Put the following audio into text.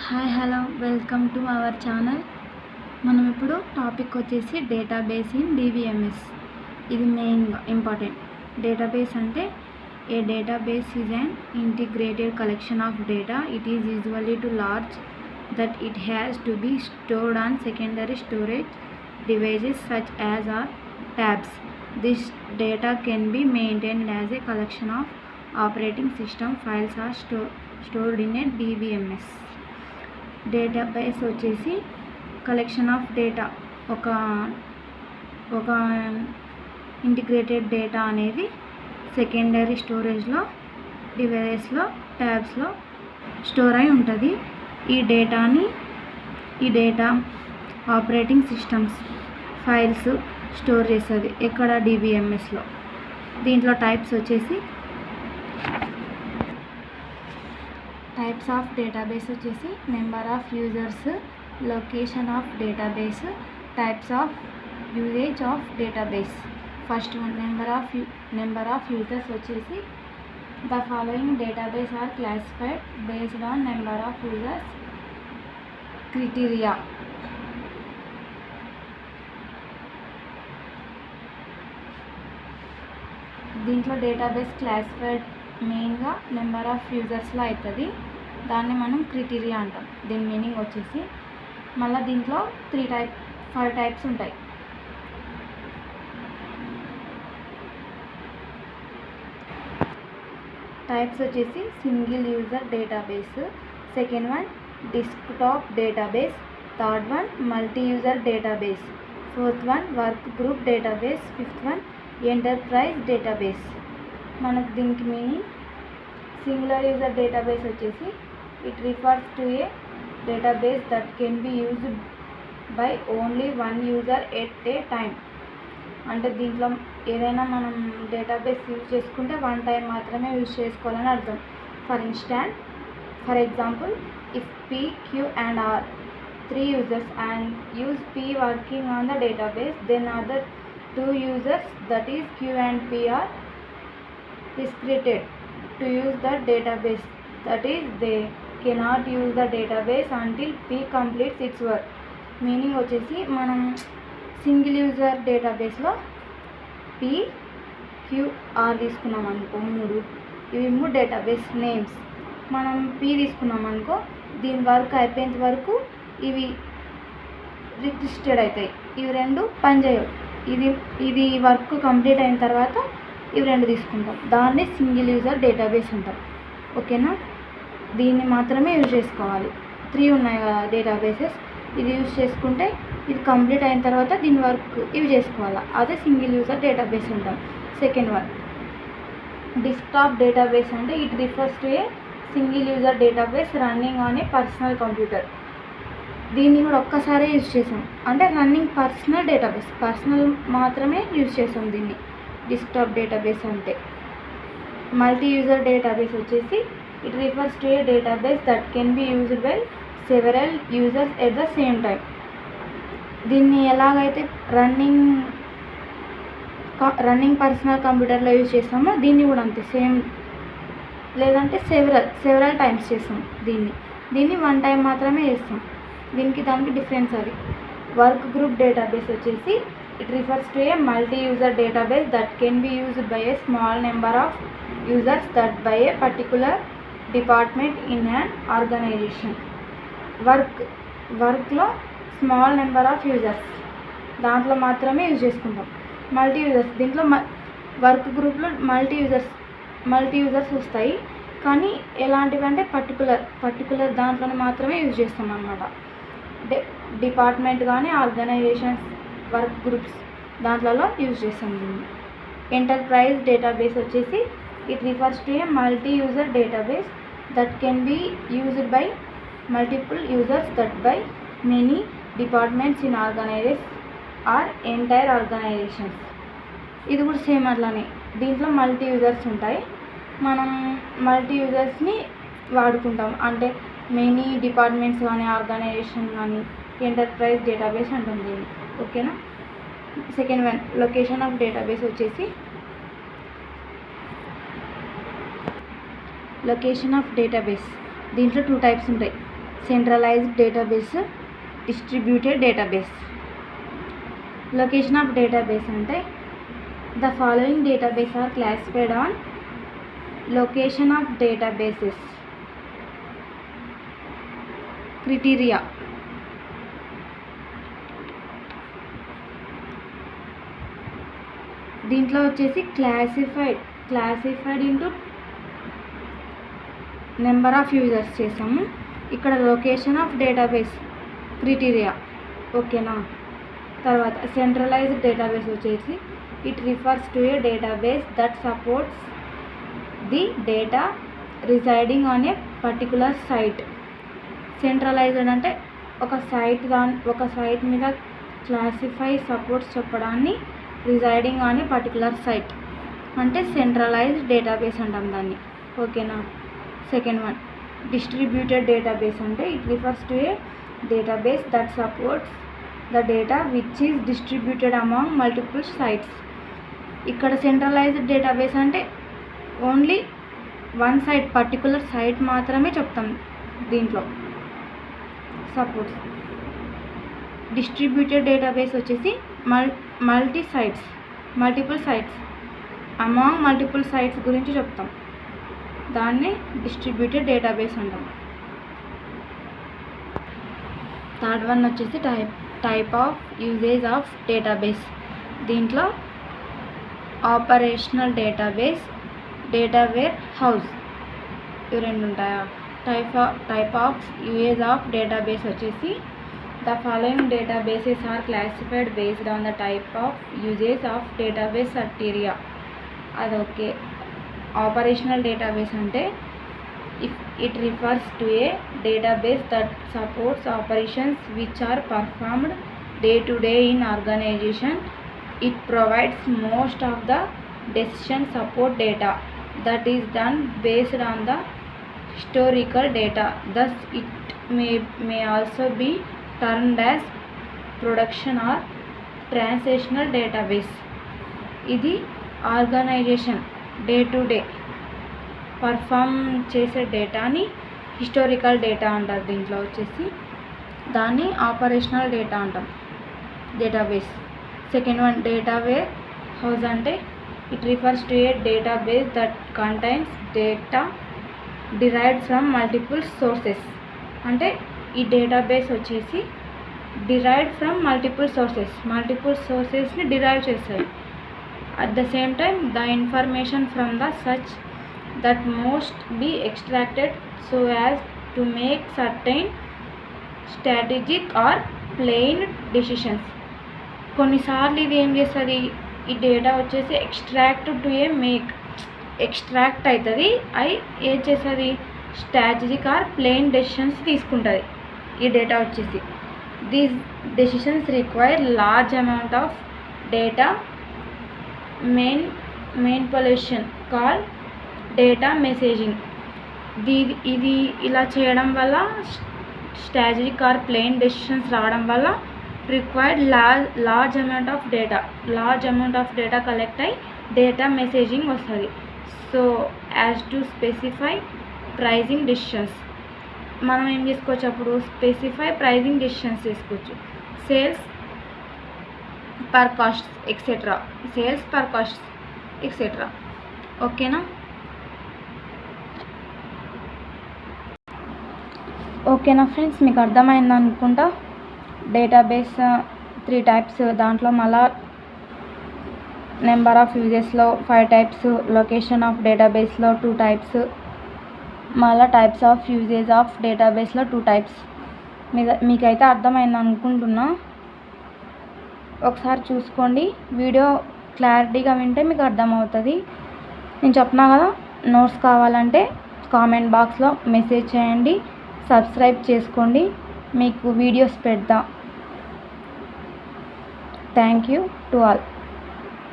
Hi hello welcome to our channel. మనం ఇప్పుడు topic వచ్చేసి డేటాబేస్ ఇన్ డిబిఎంఎస్. ఇది మెయిన్గా ఇంపార్టెంట్. డేటాబేస్ అంటే a database is an integrated collection of data. It is usually too large that it has to be stored on secondary storage devices such as or tabs. This data can be maintained as a collection of operating system files or stored in a DBMS. Database వచ్చేసి collection of data, ఒక integrated data అనేది secondary స్టోరేజ్లో, డివైసెస్లో, ట్యాబ్స్లో store అయి ఉంటుంది. ఈ data operating systems files store చేస్తుంది ఎక్కడ, డిబిఎంఎస్లో. దీంట్లో టైప్స్ వచ్చేసి టైప్స్ ఆఫ్ డేటాబేస్ వచ్చేసి number of users, location of database, types of usage of database. First one number of users వచ్చేసి the following database are classified based on number of users criteria. దీంట్లో database classified మెయిన్గా number of యూజర్స్లో అవుతుంది. దాన్ని మనం criteria అంటాం. దీని meaning వచ్చేసి మళ్ళీ దీంట్లో 5 టైప్స్ ఉంటాయి. టైప్స్ వచ్చేసి single user database, second one desktop database, third one multi user database, fourth one work group database, fifth one enterprise database. మనకు దీనికి మీనింగ్ సింగులర్ యూజర్ డేటాబేస్ వచ్చేసి it refers to a database that can be used by only one user at a time. అంటే దీంట్లో ఏదైనా మనం database use చేసుకుంటే one time మాత్రమే use చేసుకోవాలని అర్థం. For example if P, Q and R 3 users and use P working on the database, then other 2 users, that is Q and P, are restricted to use the database. That is, they cannot use the database until P completes its work. Meaning వచ్చేసి మనం single user డేటాబేస్లో P, Q, R తీసుకున్నాం అనుకో, ఇవి 3 database names. మనం P తీసుకున్నాం అనుకో, దీని వర్క్ అయిపోయేంత వరకు ఇవి రిజిస్టర్డ్ అవుతాయి. ఇవి 2 పనిచేయవు. ఇది వర్క్ కంప్లీట్ అయిన తర్వాత ఇవి 2 తీసుకుంటాం. దాన్ని సింగిల్ యూజర్ డేటాబేస్ అంటాం. ఓకేనా? దీన్ని మాత్రమే యూజ్ చేసుకోవాలి. 3 ఉన్నాయి కదా డేటాబేసెస్, ఇది యూజ్ చేసుకుంటే ఇది కంప్లీట్ అయిన తర్వాత దీని వర్క్ ఇవి చేసుకోవాలి. అదే సింగిల్ యూజర్ డేటాబేస్ అంటాం. సెకండ్ వన్ డెస్క్టాప్ డేటాబేస్ అంటే it refers to a single user database running on a personal computer. దీన్ని కూడా ఒక్కసారే యూజ్ చేసాం, అంటే రన్నింగ్ పర్సనల్ డేటాబేస్, పర్సనల్ మాత్రమే యూజ్ చేసాం దీన్ని డెస్క్టాప్ డేటాబేస్ అంటే. మల్టీ యూజర్ డేటాబేస్ వచ్చేసి it refers to a database that can be used by several users at the same time. దీన్ని ఎలాగైతే రన్నింగ్ పర్సనల్ కంప్యూటర్లో యూజ్ చేస్తామో దీన్ని కూడా అంతే సేమ్, లేదంటే సెవెరల్ టైమ్స్ చేస్తాం. దీన్ని 1 టైం మాత్రమే చేస్తాం. దానికి డిఫరెన్స్ అది. వర్క్ గ్రూప్ డేటాబేస్ వచ్చేసి it refers to a multi user database that can be used by a small number of users that by a particular department in an organisation. వర్క్లో small number of users దాంట్లో మాత్రమే use చేసుకుంటాం. Multi users దీంట్లో work గ్రూప్లో multi users వస్తాయి, కానీ ఎలాంటివి అంటే పర్టికులర్ దాంట్లోనే మాత్రమే యూజ్ చేస్తాం అన్నమాట. డిపార్ట్మెంట్ కానీ ఆర్గనైజేషన్స్ వర్క్ గ్రూప్స్ దాంట్లలో యూజ్ చేస్తాం దీన్ని. ఎంటర్ప్రైజ్ డేటాబేస్ వచ్చేసి it refers to a multi user database that can be used by multiple users that by many departments in organisations or entire organisations. ఇది కూడా same అట్లానే. దీంట్లో multi users ఉంటాయి, మనం మల్టీ యూజర్స్ని వాడుకుంటాం. అంటే మెనీ డిపార్ట్మెంట్స్ కానీ ఆర్గనైజేషన్ కానీ ఎంటర్ప్రైజ్ డేటాబేస్ అంటుంది దీన్ని. ఓకేనా? Second one location of database వచ్చేసి లొకేషన్ ఆఫ్ డేటాబేస్ దీంట్లో 2 టైప్స్ ఉంటాయి. centralized database, distributed database. Location of database ante the following database are classified on location of databases criteria. దీంట్లో వచ్చేసి classified into number of users చేసాము. ఇక్కడ location of database criteria ఓకేనా. తర్వాత centralised database వచ్చేసి it refers to a database that supports the data residing on a particular site. Centralised అంటే ఒక site మీద క్లాసిఫై సపోర్ట్స్ చెప్పడాన్ని residing on a particular site అంటే సెంట్రలైజ్డ్ డేటాబేస్ అంటాం దాన్ని ఓకేనా. సెకండ్ వన్ డిస్ట్రిబ్యూటెడ్ డేటాబేస్ అంటే it refers to a database that supports the data which is distributed among multiple sites. ఇక్కడ సెంట్రలైజ్డ్ డేటాబేస్ అంటే only one site particular site మాత్రమే చెప్తాం దీంట్లో సపోర్ట్స్. డిస్ట్రిబ్యూటెడ్ డేటాబేస్ వచ్చేసి multiple sites among multiple sites గురించి చెప్తాం, దాన్ని డిస్ట్రిబ్యూటెడ్ డేటాబేస్ అంటాం. థర్డ్ వన్ వచ్చేసి type of usage of database. దీంట్లో ఆపరేషనల్ డేటాబేస్, డేటావేర్ హౌస్ ఇవి రెండు ఉంటాయా. Type of usage of database వచ్చేసి the following databases are classified based on the type of usage of database criteria. అదొకే. Operational database అంటే it refers to a database that supports operations which are performed day to day in organization. It provides most of the decision support data that is done based on the historical data. Thus it may also be termed as production or translational database. ఇది organisation day to day perform చేసే డేటాని historical data అంటారు. దీంట్లో వచ్చేసి దాన్ని operational data అంటాం database. Second one data warehouse అంటే it refers to a database that contains data derived from multiple sources. అంటే ఈ డేటాబేస్ వచ్చేసి డిరైవ్డ్ ఫ్రమ్ మల్టిపుల్ సోర్సెస్ని డిరైవ్ చేస్తాయి. At the same time the information from the such that most be extracted so as to make certain strategic or plain decisions. కొన్నిసార్లు ఇది ఏం చేస్తుంది, ఈ డేటా వచ్చేసి ఎక్స్ట్రాక్ట్ అవుతుంది, ఏం చేస్తుంది స్ట్రాటజిక్ ఆర్ ప్లెయిన్ డెసిషన్స్ తీసుకుంటుంది. ఈ డేటా వచ్చేసి these decisions require large amount of data manipulation call data messaging. ఇది ఇలా చేయడం వల్ల స్ట్రాటజిక్ ఆర్ ప్లెయిన్ డెసిషన్స్ రావడం వల్ల required large amount of data collect అయ్యి డేటా మెసేజింగ్ వస్తుంది. So as to specify pricing decisions. మనం ఏం చేసుకోవచ్చు అప్పుడు స్పెసిఫై ప్రైజింగ్ డెసిషన్స్ చేసుకోవచ్చు. సేల్స్ పర్ కాస్ట్ ఎక్సెట్రా ఓకేనా. ఫ్రెండ్స్ మీకు అర్థమైంది అనుకుంటా. డేటాబేస్ 3 టైప్స్, దాంట్లో మళ్ళా నెంబర్ ఆఫ్ యూజెస్లో 5 టైప్స్, లొకేషన్ ఆఫ్ డేటాబేస్లో 2 టైప్స్, మళ్ళీ టైప్స్ ఆఫ్ యూజేజ్ ఆఫ్ డేటాబేస్లో 2 టైప్స్. మీకైతే అర్థమైంది అనుకుంటున్నా. ఒకసారి చూసుకోండి, వీడియో క్లారిటీగా వింటే మీకు అర్థమవుతుంది. నేను చెప్పినా కదా, నోట్స్ కావాలంటే కామెంట్ బాక్స్లో మెసేజ్ చేయండి, సబ్స్క్రైబ్ చేసుకోండి, మీకు వీడియోస్ పెడతా. Thank you to all.